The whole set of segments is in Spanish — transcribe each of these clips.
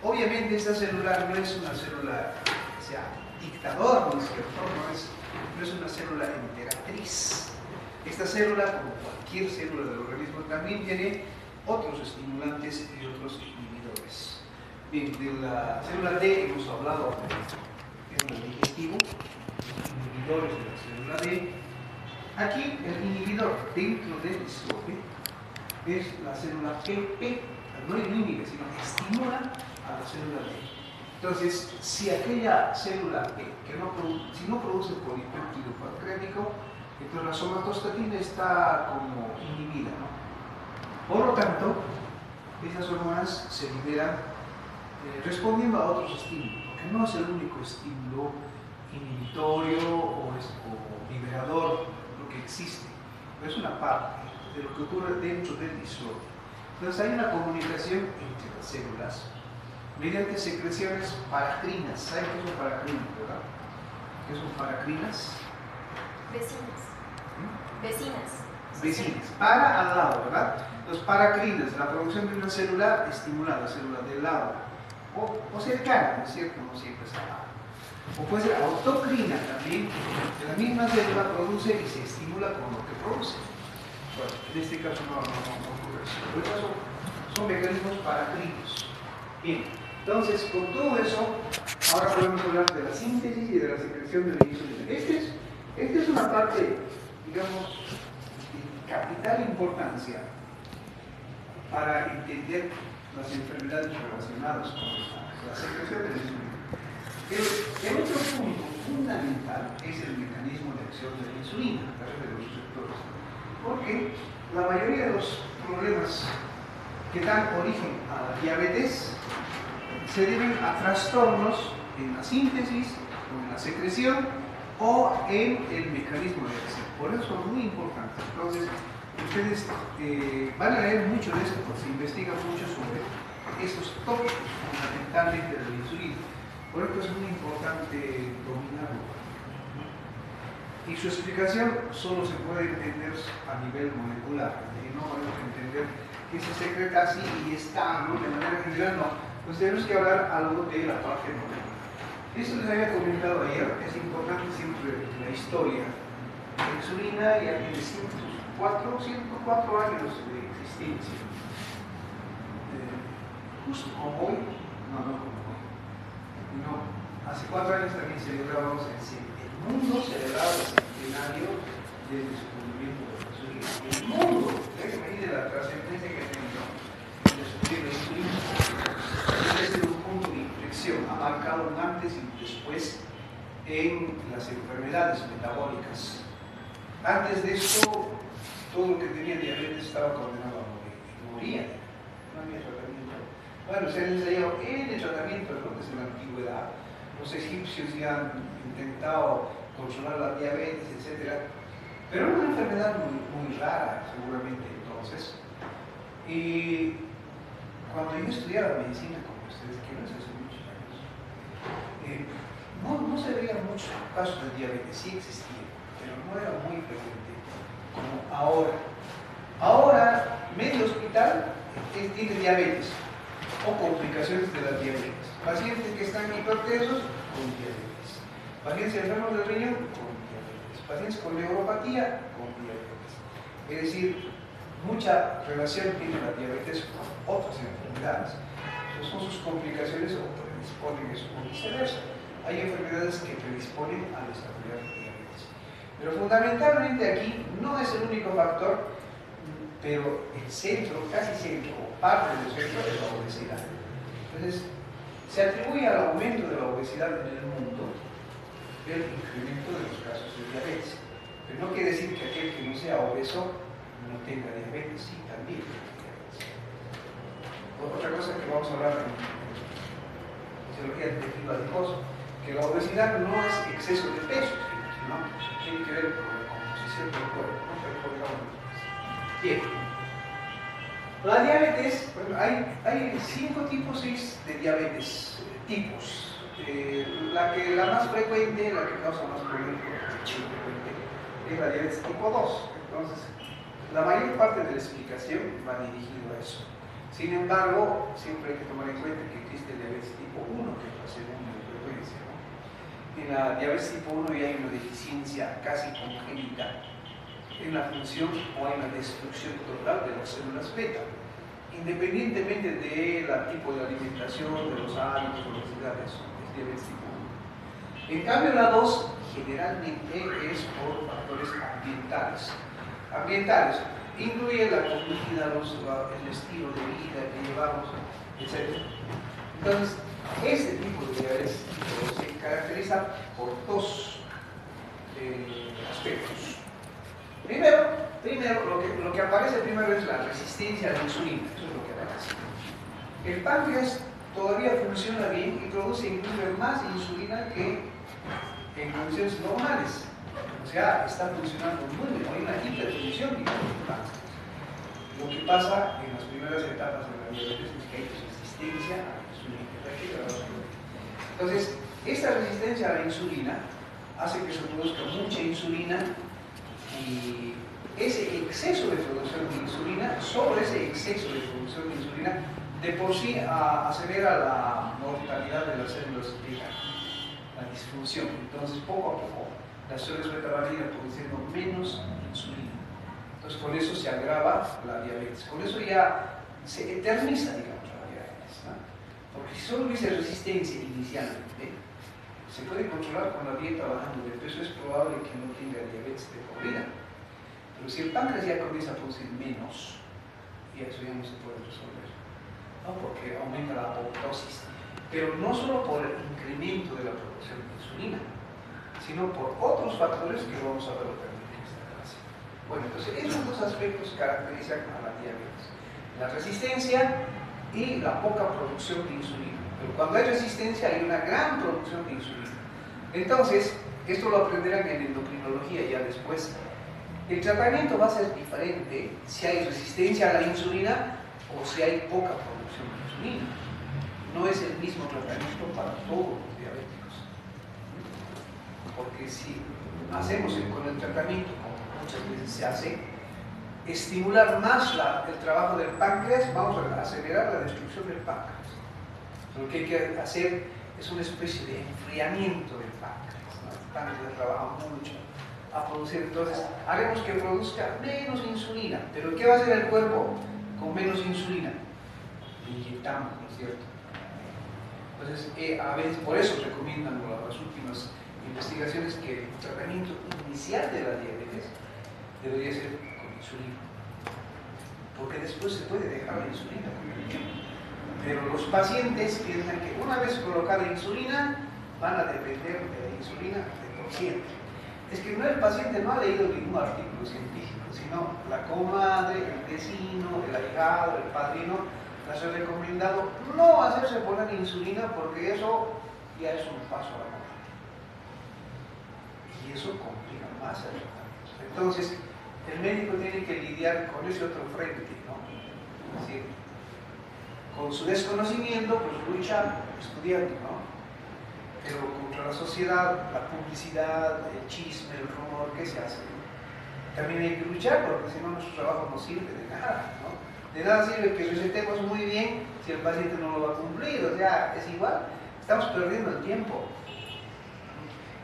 Obviamente esta célula no es una célula que sea dictador, ¿no es cierto? No es una célula emperatriz. Esta célula, como cualquier célula del organismo, también tiene otros estimulantes y otros inhibidores. Bien, de la célula D hemos hablado en el digestivo, los inhibidores de la célula D. Aquí el inhibidor dentro del islote es la célula PP, no inhibe, sino estimula a la célula D. Entonces, si aquella célula P, si no produce polipéptido pancreático, entonces la somatostatina está como inhibida, ¿no? Por lo tanto, esas hormonas se liberan respondiendo a otros estímulos, porque no es el único estímulo inhibitorio o liberador lo que existe, pero es una parte de lo que ocurre dentro del islote. Entonces hay una comunicación entre las células mediante secreciones paracrinas. ¿Saben qué son paracrinas, verdad? ¿Qué son paracrinas? Vecinas. Para al lado, ¿verdad? Los paracrinas, la producción de una célula estimulada, la célula del lado, o cercana, ¿no es cierto? No siempre es al lado. O puede ser autocrina también, que la misma célula produce y se estimula con lo que produce. Bueno, en este caso no ocurre eso. En este caso son mecanismos paracrinos. Bien, entonces con todo eso, ahora podemos hablar de la síntesis y de la secreción de la insulina. Esta es una parte, digamos, de capital importancia para entender las enfermedades relacionadas con la secreción de la insulina. El otro punto fundamental es el mecanismo de acción de la insulina a través de los receptores, porque la mayoría de los problemas que dan origen a la diabetes se deben a trastornos en la síntesis, o en la secreción o en el mecanismo de acción. Por eso es muy importante. Entonces, ustedes van a leer mucho de esto, porque se investiga mucho sobre estos tópicos fundamentalmente de la insulina. Por eso es muy importante dominarlo. Y su explicación solo se puede entender a nivel molecular. Y no podemos entender que se secreta así y está, ¿no? De manera general, no. Pues tenemos que hablar algo de la parte molecular. Esto les había comentado ayer, es importante siempre la historia. La insulina ya tiene 104 años de existencia. Justo como hoy, no como hoy. No, hace 4 años también celebrábamos el mundo celebraba el centenario del descubrimiento de la insulina. El mundo, imagínense la trascendencia que ha tenido el descubrir la insulina. Debe ser un punto de inflexión, ha marcado un antes y un después en las enfermedades metabólicas. Antes de esto, todo lo que tenía diabetes estaba condenado a morir. Moría, no había tratamiento. Bueno, se han ensayado N tratamientos, ¿no? Desde la antigüedad. Los egipcios ya han intentado controlar la diabetes, etc. Pero era una enfermedad muy rara, seguramente entonces. Y cuando yo estudiaba medicina, como ustedes quieren, hace muchos años, no se veían muchos casos de diabetes, sí existían, pero no era muy frecuente como ahora. Ahora, medio hospital tiene diabetes o complicaciones de la diabetes. Pacientes que están hipertensos con diabetes. Pacientes enfermos del riñón con diabetes. Pacientes con neuropatía con diabetes. Es decir, mucha relación tiene la diabetes con otras enfermedades. Entonces, son sus complicaciones o predisponen eso o viceversa. Hay enfermedades que predisponen a desarrollar diabetes. Pero fundamentalmente aquí no es el único factor, pero el centro, casi centro, o parte del centro es la obesidad. Entonces, se atribuye al aumento de la obesidad en el mundo el incremento de los casos de diabetes. Pero no quiere decir que aquel que no sea obeso no tenga diabetes, sí, también tiene diabetes. Otra cosa que vamos a hablar en fisiología del tejido adiposo, que la obesidad no es exceso de peso, sino tiene que ver con la composición del cuerpo, ¿no? Bien. La diabetes, bueno, hay 5 tipos 6 de diabetes, tipos. La más frecuente, la que causa más problemas, es la diabetes tipo 2. Entonces, la mayor parte de la explicación va dirigida a eso. Sin embargo, siempre hay que tomar en cuenta que existe diabetes tipo 1, que es la segunda de frecuencia, ¿no? En la diabetes tipo 1 ya hay una deficiencia casi congénita en la función o hay una destrucción total de las células beta, independientemente del tipo de alimentación, de los hábitos o las edades, es diabetes tipo 1. En cambio, la 2 generalmente es por factores ambientales. Incluye la comida, el estilo de vida que llevamos, etc. Entonces, este tipo de diabetes se caracteriza por dos aspectos. Primero lo que aparece primero es la resistencia a la insulina. Eso es lo que aparece. El páncreas todavía funciona bien y produce incluso más insulina que en condiciones normales. O sea, está funcionando muy bien. Hay una hiperfunción del páncreas. Lo que pasa en las primeras etapas de la diabetes es que hay resistencia a la insulina. Entonces, esta resistencia a la insulina hace que se produzca mucha insulina y ese exceso de producción de insulina, solo ese exceso de producción de insulina, de por sí acelera la mortalidad de las células beta, la disfunción. Entonces, poco a poco, las células beta van a ir produciendo menos insulina. Entonces, con eso se agrava la diabetes. Con eso ya se eterniza, digamos, la diabetes, ¿no? Porque si solo hubiese resistencia inicialmente, se puede controlar con la dieta bajando de peso, es probable que no tenga diabetes de por vida. Pero si el páncreas ya comienza a producir menos, y eso ya no se puede resolver, ¿no? Porque aumenta la apoptosis. Pero no solo por el incremento de la producción de insulina, sino por otros factores que vamos a ver también en esta clase. Bueno, entonces esos dos aspectos caracterizan a la diabetes: la resistencia y la poca producción de insulina. Pero cuando hay resistencia hay una gran producción de insulina. Entonces, esto lo aprenderán en endocrinología ya después. El tratamiento va a ser diferente si hay resistencia a la insulina o si hay poca producción de insulina. No es el mismo tratamiento para todos los diabéticos. Porque si hacemos con el tratamiento, como muchas veces se hace, estimular más el trabajo del páncreas, vamos a acelerar la destrucción del páncreas. Lo que hay que hacer es una especie de enfriamiento del páncreas, ¿no? El páncreas trabaja mucho a producir, entonces haremos que produzca menos insulina. ¿Pero qué va a hacer el cuerpo con menos insulina? Inyectamos, ¿no es cierto? Entonces, a veces por eso recomiendan las últimas investigaciones que el tratamiento inicial de la diabetes debería ser con insulina, porque después se puede dejar la insulina con el tiempo. Pero los pacientes piensan que una vez colocada insulina van a depender de la insulina de por siempre. Es que el paciente no ha leído ningún artículo científico, sino la comadre, el vecino, el ahijado, el padrino les ha recomendado no hacerse poner insulina porque eso ya es un paso a la muerte. Y eso complica más el tratamiento. Entonces, el médico tiene que lidiar con ese otro frente, ¿no? Es decir, con su desconocimiento, pues lucha estudiando, ¿no? Pero contra la sociedad, la publicidad, el chisme, el rumor, ¿qué se hace? También hay que luchar porque si no nuestro trabajo no sirve de nada, ¿no? De nada sirve que recetemos muy bien si el paciente no lo va a cumplir, o sea, es igual, estamos perdiendo el tiempo.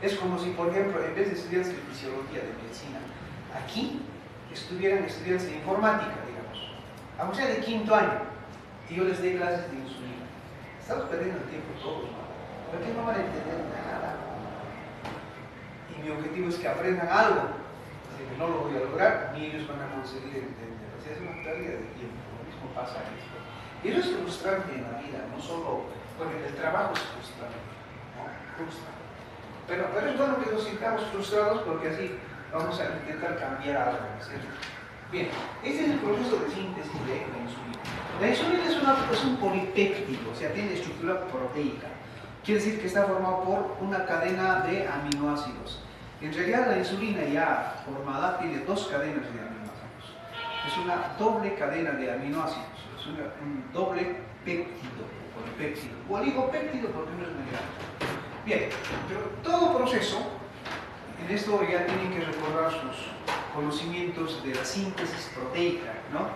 Es como si, por ejemplo, en vez de estudiantes de fisiología, de medicina, aquí estuvieran estudiantes de informática, digamos, aunque sea de 5º año, y yo les dé clases de insulina. Estamos perdiendo el tiempo todos, ¿no? Porque no van a entender nada. Y mi objetivo es que aprendan algo. Así que no lo voy a lograr, ni ellos van a conseguir entender. O sea, es una pérdida de tiempo. Lo mismo pasa en esto. Y eso es frustrante en la vida, no solo, porque el trabajo es frustrante, ¿no? Frustra. Pero es bueno que nos sintamos frustrados porque así vamos a intentar cambiar algo, ¿cierto? Bien, este es el proceso de síntesis de la insulina. La insulina es un polipéptido, o sea, tiene estructura proteica. Quiere decir que está formado por una cadena de aminoácidos. En realidad la insulina ya formada tiene 2 cadenas de aminoácidos. Es una doble cadena de aminoácidos. Es un doble péptido, o polipéptido. O oligopéptido porque no es muy grande. Bien, pero todo proceso, en esto ya tienen que recordar sus conocimientos de la síntesis proteica, ¿no?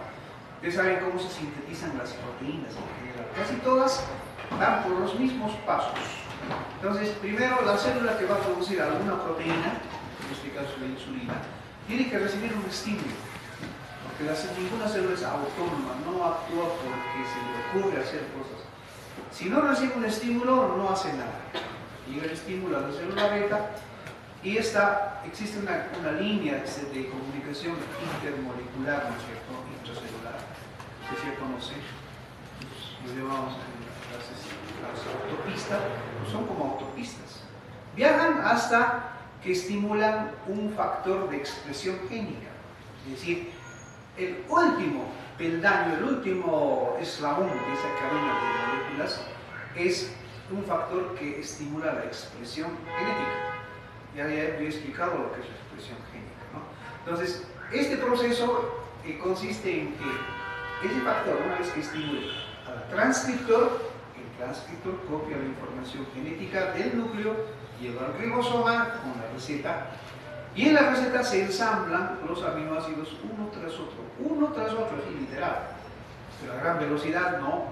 Ustedes saben cómo se sintetizan las proteínas en general. Casi todas van por los mismos pasos. Entonces, primero la célula que va a producir alguna proteína, en este caso la insulina, tiene que recibir un estímulo. Porque ninguna célula es autónoma, no actúa porque se le ocurre hacer cosas. Si no recibe un estímulo, no hace nada. Llega el estímulo a la célula beta y existe una línea de comunicación intermolecular, ¿no es cierto?, intracelular. Usted ya conoce, lo llamamos en las autopistas, son como autopistas. Viajan hasta que estimulan un factor de expresión génica. Es decir, el último peldaño, el último eslabón de esa cadena de moléculas es un factor que estimula la expresión genética. Ya he explicado lo que es la expresión génica, ¿no? Entonces, este proceso consiste en que ese factor, una vez que estimule al transcriptor, el transcriptor copia la información genética del núcleo, lleva al ribosoma con la receta, y en la receta se ensamblan los aminoácidos uno tras otro, así literal, pero a gran velocidad no,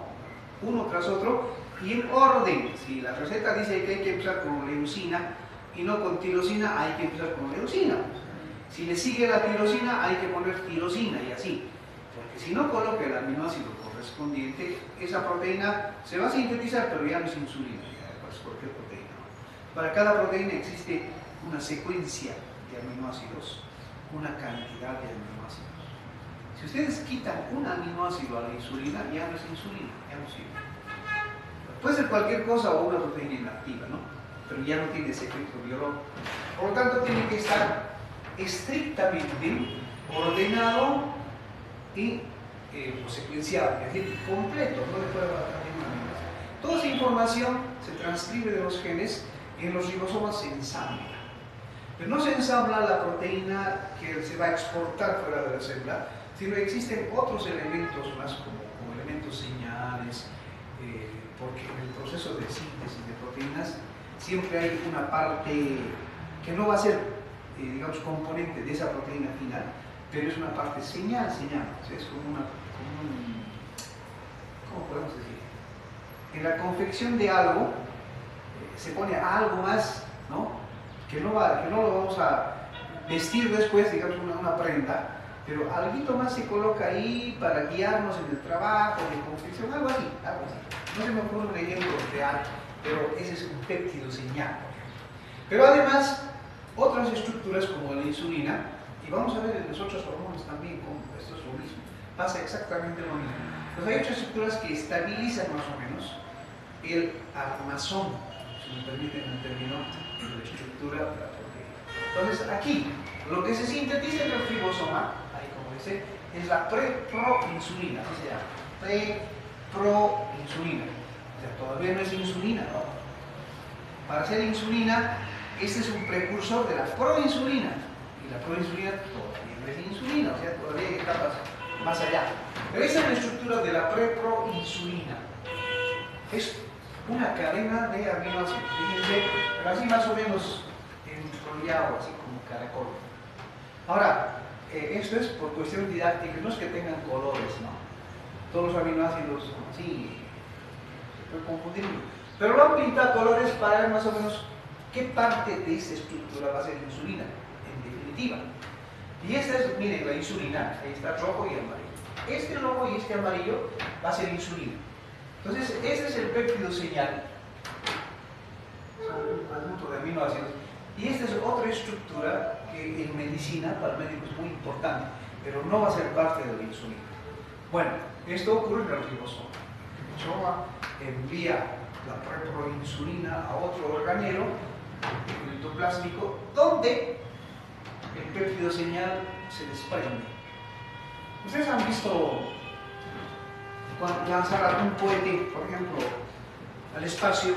uno tras otro, y en orden. Si la receta dice que hay que empezar con leucina y no con tirosina, hay que empezar con leucina. Si le sigue la tirosina, hay que poner tirosina y así. Porque si no coloca el aminoácido correspondiente, esa proteína se va a sintetizar, pero ya no es insulina, ya es cualquier proteína. Para cada proteína existe una secuencia de aminoácidos, una cantidad de aminoácidos. Si ustedes quitan un aminoácido a la insulina, ya no es insulina, ya no sirve. Puede ser cualquier cosa o una proteína inactiva, ¿no? Pero ya no tiene ese efecto biológico. Por lo tanto, tiene que estar estrictamente ordenado y secuenciado, es decir, completo, no le puede faltar ningún aminoácido. Toda esa información se transcribe de los genes y en los ribosomas se ensambla. Pero no se ensambla la proteína que se va a exportar fuera de la célula, sino que existen otros elementos más como elementos señales, porque en el proceso de síntesis de proteínas siempre hay una parte que no va a ser, digamos, componente de esa proteína final, pero es una parte señal, o sea, es como ¿cómo podemos decir? En la confección de algo se pone algo más, ¿no? Que no lo vamos a vestir después, digamos, una prenda, pero algo más se coloca ahí para guiarnos en el trabajo, de confección, algo así. No se me ocurre un ejemplo real, pero ese es un péptido señal. Pero además, otras estructuras como la insulina, y vamos a ver en los otros hormonas también, como esto es lo mismo, pasa exactamente lo mismo. Entonces hay otras estructuras que estabilizan más o menos el armazón, si me permiten el término, de la estructura de la proteína. Entonces aquí, lo que se sintetiza en el ribosoma, ahí como dice, es la preproinsulina, así se llama, preproinsulina. O sea, todavía no es insulina, ¿no? Para ser insulina, este es un precursor de la proinsulina. Y la proinsulina todavía no es insulina, o sea, todavía hay etapas más allá. Pero esa es la estructura de la preproinsulina. Es una cadena de aminoácidos. Fíjense, así más o menos enrollado, así como caracol. Ahora, esto es por cuestión didáctica, no es que tengan colores, ¿no? Todos los aminoácidos son así, se puede confundir. Pero lo han pintado colores para ver más o menos qué parte de esta estructura va a ser insulina, en definitiva. Y esta es, miren, la insulina, ahí está rojo y amarillo. Este rojo y este amarillo va a ser insulina. Entonces, este es el péptido señal, son un conjunto de aminoácidos. Y esta es otra estructura que en medicina para el médico es muy importante, pero no va a ser parte de la insulina. Bueno, esto ocurre en el ribosoma. El ribosoma envía la preproinsulina a otro organelo, el glutoplástico, donde el péptido señal se desprende. Ustedes han visto cuando lanzar algún cohete, por ejemplo, al espacio.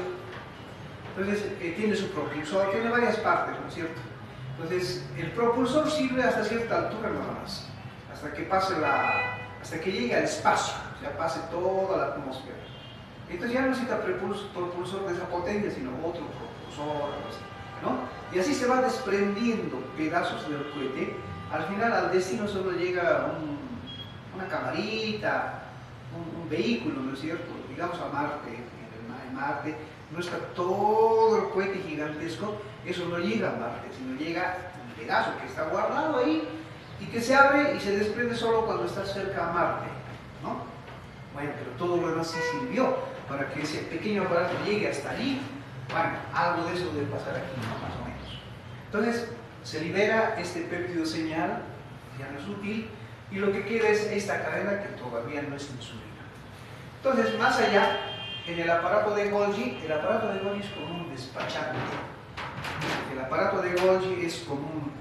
Entonces tiene su propulsor, tiene varias partes, ¿no es cierto? Entonces el propulsor sirve hasta cierta altura nada más, hasta que llegue al espacio, o sea, pase toda la atmósfera. Entonces ya no necesita propulsor de esa potencia, sino otro propulsor, ¿no? Y así se va desprendiendo pedazos del cohete. Al final al destino solo llega una camarita, un vehículo, ¿no es cierto? Digamos a Marte, en Marte no está todo el cohete gigantesco, eso no llega a Marte, sino llega un pedazo que está guardado ahí y que se abre y se desprende solo cuando está cerca a Marte, ¿no? Bueno, pero todo lo demás sí sirvió para que ese pequeño aparato llegue hasta allí. Bueno, algo de eso debe pasar aquí, ¿no? Más o menos. Entonces, se libera este péptido señal, ya no es útil, y lo que queda es esta cadena que todavía no es insulina. Entonces, más allá, en el aparato de Golgi es como un despachante. El aparato de Golgi es como un...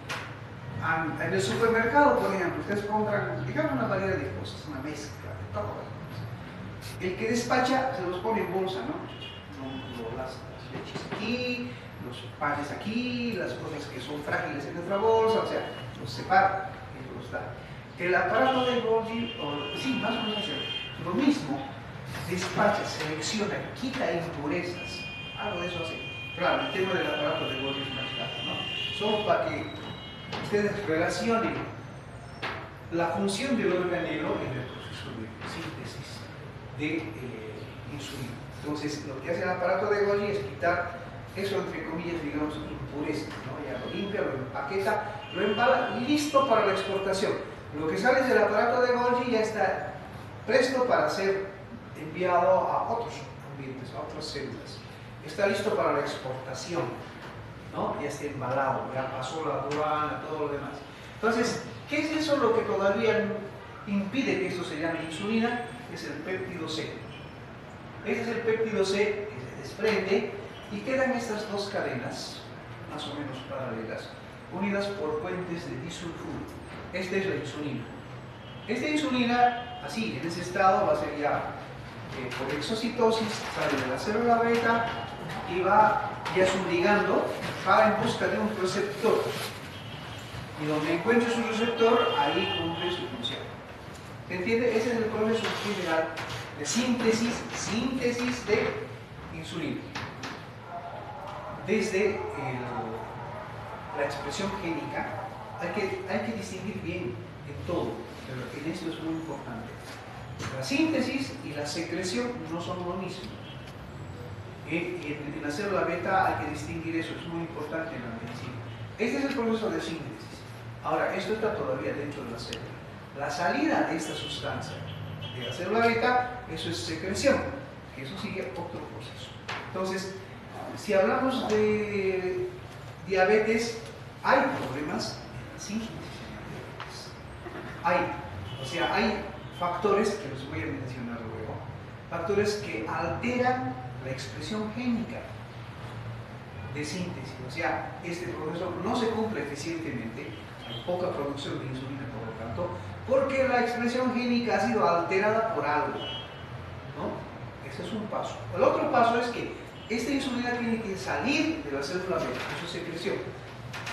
En el supermercado, por ejemplo, ustedes compran, digamos, una variedad de cosas, una mezcla de todo. El que despacha se los pone en bolsa, ¿no? Las leches aquí, los panes aquí, las cosas que son frágiles en otra bolsa, o sea, los separa y los da. El aparato de Golgi, sí, más o menos lo mismo, despacha, selecciona, quita impurezas, algo de eso hace. Claro, el tema del aparato de Golgi es más claro, ¿no? Solo para que ustedes relacionen la función del organelo en el proceso de síntesis de insulina. Entonces, lo que hace el aparato de Golgi es quitar eso, entre comillas, digamos, impurezas, ¿no? Ya lo limpia, lo empaqueta, lo embala, listo para la exportación. Lo que sale del aparato de Golgi ya está presto para ser enviado a otros ambientes, a otras células. Está listo para la exportación, ¿no? Ya está embalado, ya pasó la aduana, todo lo demás. Entonces, ¿qué es eso lo que todavía impide que esto se llame insulina? Es el péptido C. Ese es el péptido C que se desprende y quedan estas dos cadenas, más o menos paralelas, unidas por puentes de disulfuro. Esta es la insulina. Esta insulina, así, en ese estado, va a ser ya por exocitosis, sale de la célula beta y va ya es un ligando, va en busca de un receptor. Y donde encuentre su receptor, ahí cumple su función. ¿Se entiende? Ese es el proceso general de síntesis de insulina. Desde la expresión génica, hay que distinguir bien en todo, pero en esto es muy importante. La síntesis y la secreción no son lo mismo. En la célula beta hay que distinguir eso, es muy importante en la medicina. Este es el proceso de síntesis. Ahora, esto está todavía dentro de la célula. La salida de esta sustancia de la célula beta, eso es secreción, que eso sigue otro proceso. Entonces, si hablamos de diabetes, hay problemas en la síntesis de diabetes. Hay factores que los voy a mencionar luego, factores que alteran la expresión génica de síntesis. O sea, este proceso no se cumple eficientemente, hay poca producción de insulina, por lo tanto, porque la expresión génica ha sido alterada por algo, ¿no? Ese es un paso. El otro paso es que esta insulina tiene que salir de la célula beta, eso es secreción.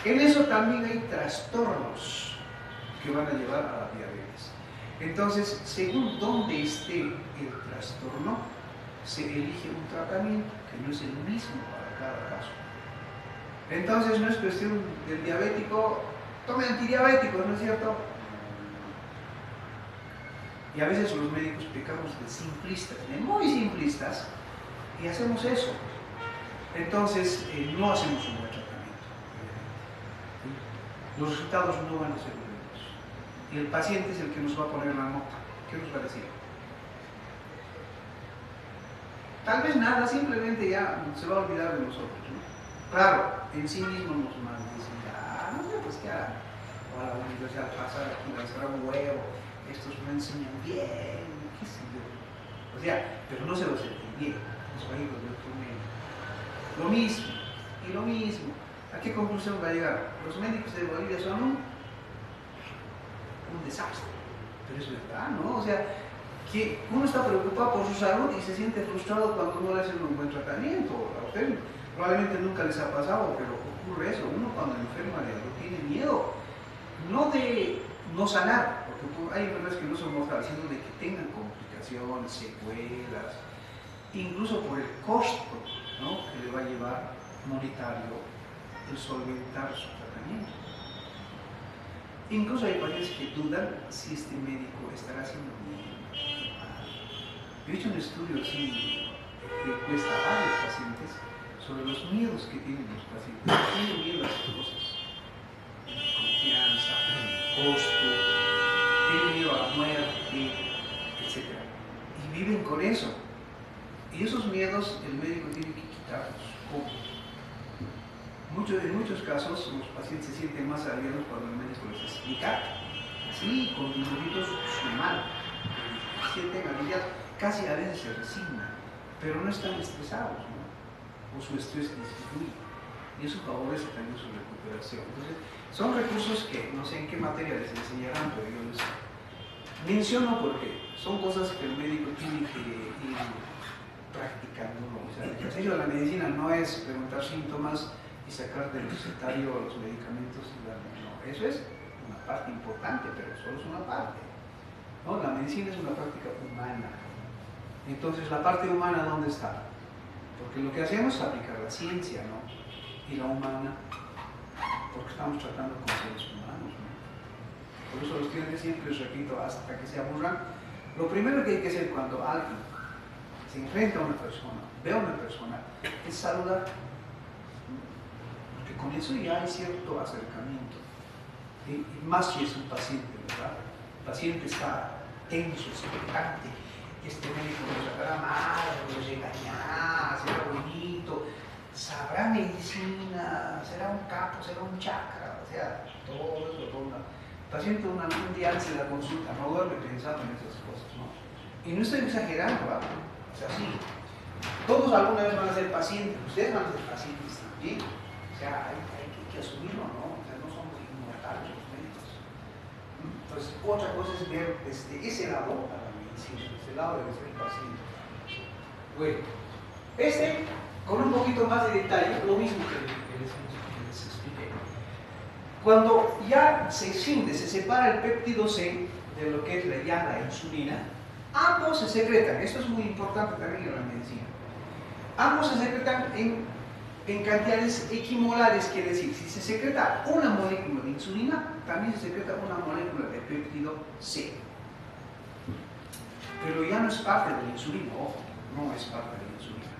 En eso también hay trastornos que van a llevar a la diabetes. Entonces, según dónde esté el trastorno, se elige un tratamiento que no es el mismo para cada caso. Entonces, no es cuestión del diabético, tome antidiabéticos, ¿no es cierto? Y a veces los médicos pecamos de simplistas, de muy simplistas, y hacemos eso. Entonces, no hacemos un buen tratamiento. Los resultados no van a ser buenos. Y el paciente es el que nos va a poner la nota. ¿Qué nos va a decir? Tal vez nada, simplemente ya se va a olvidar de nosotros, ¿no? Claro, en sí mismo nos maldicen, no sé, pues qué hará. O a la universidad pasar aquí, lanzar un huevo, estos no enseñan bien, qué sé yo. O sea, pero no se los entendía, los amigos de otro medio. Lo mismo, y lo mismo. ¿A qué conclusión va a llegar? Los médicos de Bolivia son un desastre. Pero es verdad, ¿no? O sea, que uno está preocupado por su salud y se siente frustrado cuando no le hacen un buen tratamiento. A usted probablemente nunca les ha pasado, pero ocurre eso. Uno cuando enferma de algo tiene miedo, no de no sanar, porque hay enfermedades que no son mortales, sino de que tengan complicaciones, secuelas, incluso por el costo, ¿no?, que le va a llevar monetario el solventar su tratamiento. Incluso hay pacientes que dudan si este médico estará haciendo bien. Yo he hecho un estudio así que cuesta a varios pacientes sobre los miedos que tienen los pacientes. Tienen miedo a estas cosas. Confianza, costo, tienen miedo a la muerte, etc. Y viven con eso. Y esos miedos el médico tiene que quitarlos. ¿Cómo? En muchos casos los pacientes se sienten más aliviados cuando el médico les explica, así, con dibujitos, su mal. Se sienten aliviados, casi a veces se resignan, pero no están estresados, ¿no? O su estrés disminuye. Y eso favorece también su recuperación. Entonces, son recursos que no sé en qué materia les enseñarán, pero yo les menciono porque son cosas que el médico tiene que ir practicando, ¿no? O sea, el ejercicio de la medicina no es preguntar síntomas y sacar del recetario los medicamentos y darle. No, eso es una parte importante, pero solo es una parte, ¿no? La medicina es una práctica humana. Entonces, ¿la parte humana dónde está? Porque lo que hacemos es aplicar la ciencia, ¿no? Y la humana, porque estamos tratando con seres humanos, ¿no? Por eso los estudiantes siempre les repito, hasta que se aburran, lo primero que hay que hacer cuando alguien se enfrenta a una persona, ve a una persona, es saludar. Con eso ya hay cierto acercamiento, y más si es un paciente, ¿verdad? El paciente está tenso, expectante, este médico nos sacará mal, nos regañará, será bonito, sabrá medicina, será un capo, será un chakra, o sea, todo eso ronda. El paciente un día antes de la consulta no duerme pensando en esas cosas, ¿no? Y no estoy exagerando, ¿verdad? O sea, sí, todos alguna vez van a ser pacientes, ustedes van a ser pacientes también. O sea, hay que asumirlo, ¿no? O sea, no somos inmortales los médicos. Entonces, otra cosa es ver desde ese lado a la medicina, desde el lado de ser paciente. Bueno, con un poquito más de detalle, lo mismo que les expliqué. Cuando ya se separa el péptido C de lo que es la insulina, ambos se secretan. Esto es muy importante también en la medicina. Ambos se secretan en cantidades equimolares, quiere decir, si se secreta una molécula de insulina, también se secreta una molécula de péptido C. Pero ya no es parte de la insulina, ojo, no es parte de la insulina.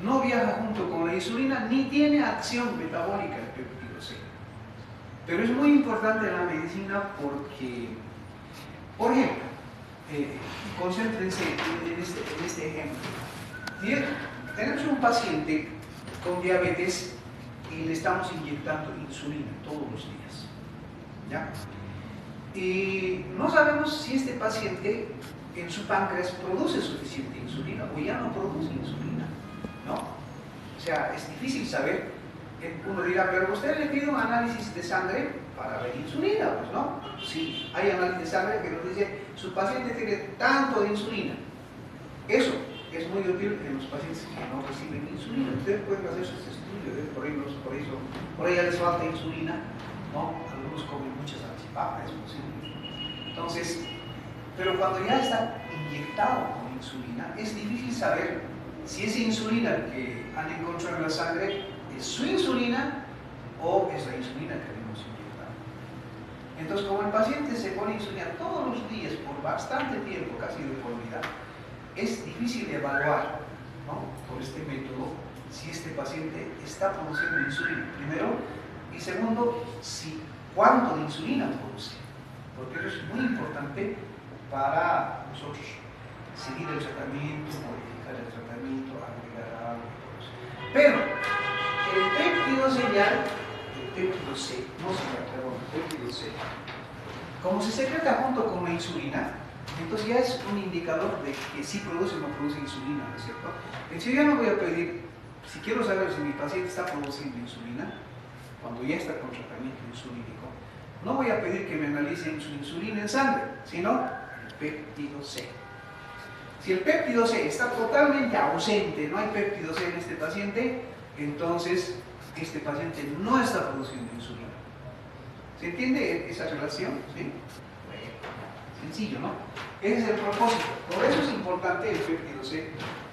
No viaja junto con la insulina, ni tiene acción metabólica el péptido C. Pero es muy importante en la medicina porque, por ejemplo, concéntrense en este ejemplo. Tenemos un paciente con diabetes y le estamos inyectando insulina todos los días, ¿ya? Y no sabemos si este paciente en su páncreas produce suficiente insulina o ya no produce insulina, ¿no? O sea, es difícil saber. Uno dirá, pero usted le pide un análisis de sangre para ver insulina, pues, ¿no? Sí, hay análisis de sangre que nos dice, su paciente tiene tanto de insulina. Eso es muy útil en los pacientes que no reciben insulina. Ustedes pueden hacer sus estudios, por ahí ya les falta insulina, ¿no? Algunos comen mucha salchipapa, es posible. Entonces, pero cuando ya está inyectado con insulina, es difícil saber si esa insulina que han encontrado en la sangre es su insulina o es la insulina que le hemos inyectado. Entonces, como el paciente se pone insulina todos los días por bastante tiempo, casi de por vida, es difícil evaluar, ¿no? Por este método si este paciente está produciendo insulina, primero, y segundo, cuánto de insulina produce, porque eso es muy importante para nosotros seguir el tratamiento, modificar el tratamiento, agregar algo y todo eso. Pero el péptido señal, el péptido C, no señal, perdón, el péptido C, como se secreta junto con la insulina, entonces ya es un indicador de que sí produce o no produce insulina, ¿no es cierto? Entonces yo ya no voy a pedir, si quiero saber si mi paciente está produciendo insulina, cuando ya está con tratamiento insulínico, no voy a pedir que me analicen su insulina en sangre, sino el péptido C. Si el péptido C está totalmente ausente, no hay péptido C en este paciente, entonces este paciente no está produciendo insulina. ¿Se entiende esa relación? ¿Sí? Sencillo, ¿no? Ese es el propósito. Por eso es importante el péptido C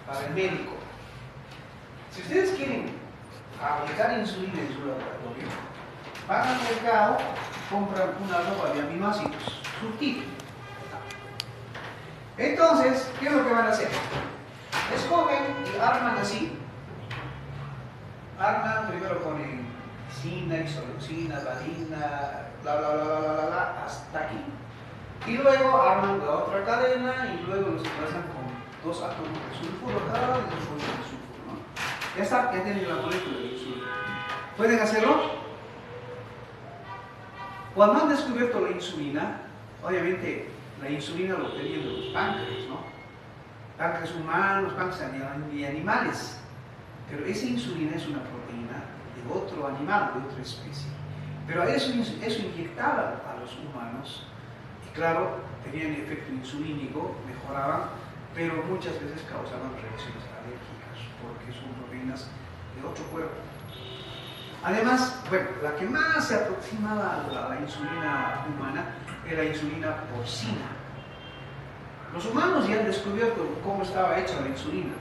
para el médico. Si ustedes quieren aplicar insulina en su laboratorio, van al mercado, compran una ropa de aminoácidos, surtido. Entonces, ¿qué es lo que van a hacer? Escogen y arman así. Arman, primero ponen lisina, isoleucina, valina, bla bla bla bla bla bla, hasta aquí. Y luego arman la otra cadena y luego los pasan con 2 átomos de sulfuro cada vez de sulfuro, ¿no? Ya está, ya tienen la molécula de insulina. ¿Pueden hacerlo? Cuando han descubierto la insulina, obviamente la insulina lo tenían de los páncreas, ¿no? Páncreas humanos, páncreas de animales. Pero esa insulina es una proteína de otro animal, de otra especie. Pero eso inyectaban a los humanos y claro, tenían efecto insulínico, mejoraban, pero muchas veces causaban reacciones alérgicas porque son proteínas de otro cuerpo. Además, bueno, la que más se aproximaba a la insulina humana era la insulina porcina. Los humanos ya han descubierto cómo estaba hecha la insulina,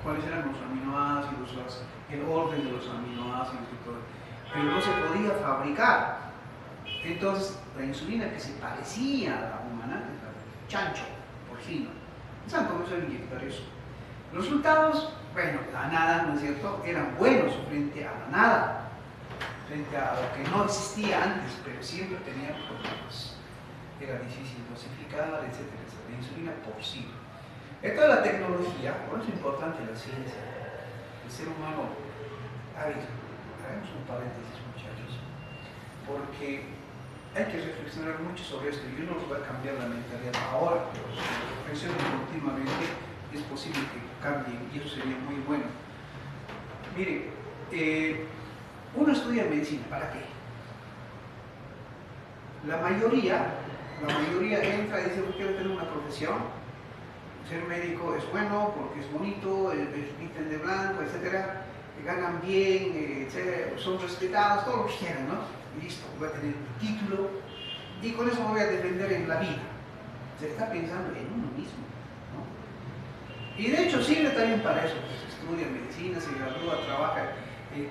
cuáles eran los aminoácidos, el orden de los aminoácidos y todo, pero no se podía fabricar. Entonces, la insulina que se parecía a la humana es la del chancho porcino. ¿Saben cómo se inyectar eso? Los resultados, bueno, la nada, ¿no es cierto?, eran buenos frente a la nada, frente a lo que no existía antes, pero siempre tenía problemas. Era difícil dosificar, etcétera, etcétera. La insulina porcina. Entonces la tecnología, por eso es importante la ciencia. El ser humano, hagamos un paréntesis, muchachos, porque hay que reflexionar mucho sobre esto. Yo no os voy a cambiar la mentalidad ahora, pero si reflexionan continuamente, es posible que cambien y eso sería muy bueno. Mire, uno estudia medicina, ¿para qué? La mayoría entra y dice, yo quiero tener una profesión. Ser médico es bueno porque es bonito, visten de blanco, etcétera, ganan bien, etcétera, son respetados, todo lo que quieran, ¿no? Y listo, voy a tener un título y con eso me voy a defender en la vida. Se está pensando en uno mismo, ¿no? Y de hecho sirve también para eso, pues estudia medicina, se gradúa, trabaja,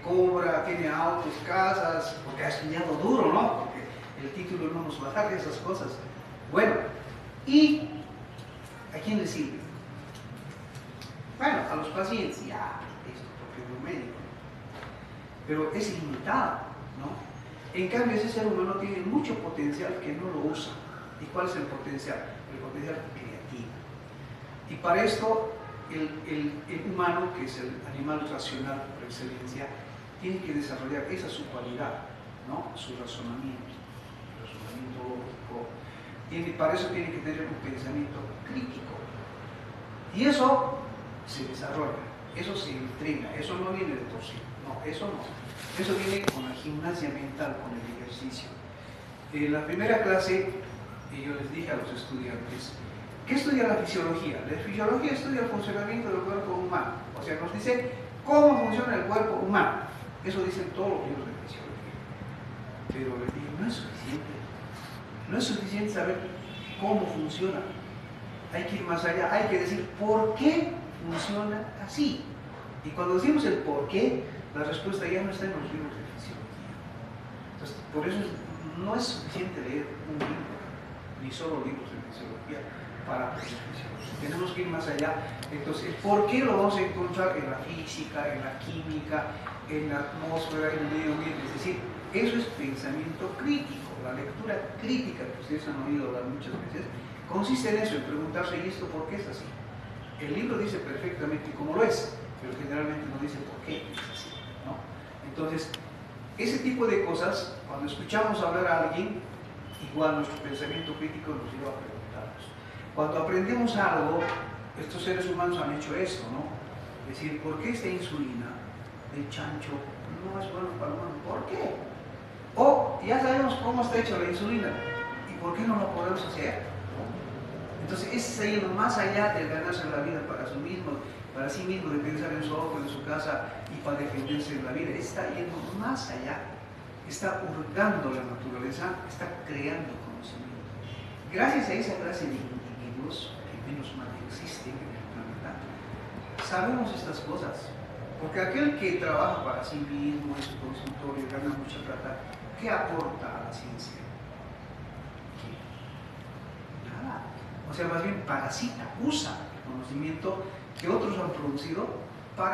cobra, tiene autos, casas, porque ha estudiado duro, ¿no? Porque el título no nos va a dar esas cosas. Bueno, y ¿a quién le sirve? Bueno, a los pacientes, ya, esto porque es un médico, pero es limitado, ¿no? En cambio, ese ser humano tiene mucho potencial que no lo usa. ¿Y cuál es el potencial? El potencial creativo. Y para esto, el humano, que es el animal racional por excelencia, tiene que desarrollar esa su cualidad, ¿no? Su razonamiento lógico. Para eso tiene que tener un pensamiento crítico. Y eso se desarrolla, eso se entrena, eso no viene de por sí, no, eso no. Eso viene con la gimnasia mental, con el ejercicio. En la primera clase, yo les dije a los estudiantes, ¿qué estudia la fisiología? La fisiología estudia el funcionamiento del cuerpo humano, o sea, nos dice cómo funciona el cuerpo humano. Eso dicen todos los libros de fisiología. Pero les dije, no es suficiente. No es suficiente saber cómo funciona. Hay que ir más allá, hay que decir por qué funciona así. Y cuando decimos el por qué, la respuesta ya no está en los libros de fisiología. Entonces, por eso no es suficiente leer un libro, ni solo libros de fisiología para aprender fisiología. Tenemos que ir más allá. Entonces, el por qué lo vamos a encontrar en la física, en la química, en la atmósfera, en el medio ambiente. Es decir, eso es pensamiento crítico. La lectura crítica que ustedes han oído hablar muchas veces consiste en eso, en preguntarse, ¿y esto por qué es así? El libro dice perfectamente cómo lo es, pero generalmente no dice por qué es así, ¿no? Entonces, ese tipo de cosas, cuando escuchamos hablar a alguien, igual nuestro pensamiento crítico nos lleva a preguntarnos. Cuando aprendemos algo, estos seres humanos han hecho esto, ¿no? Es decir, ¿por qué esta insulina del chancho no es bueno para el humano? ¿Por qué? O ya sabemos cómo está hecha la insulina, ¿y por qué no lo podemos hacer? Entonces, ese está yendo más allá de ganarse la vida para sí mismo, de pensar en su auto, en su casa y para defenderse de la vida. Está yendo más allá, está hurgando la naturaleza, está creando conocimiento. Gracias a esa clase de individuos, que menos mal existen en el planeta, sabemos estas cosas. Porque aquel que trabaja para sí mismo en su consultorio, gana mucha plata, ¿qué aporta a la ciencia? Nada. O sea, más bien parasita, usa el conocimiento que otros han producido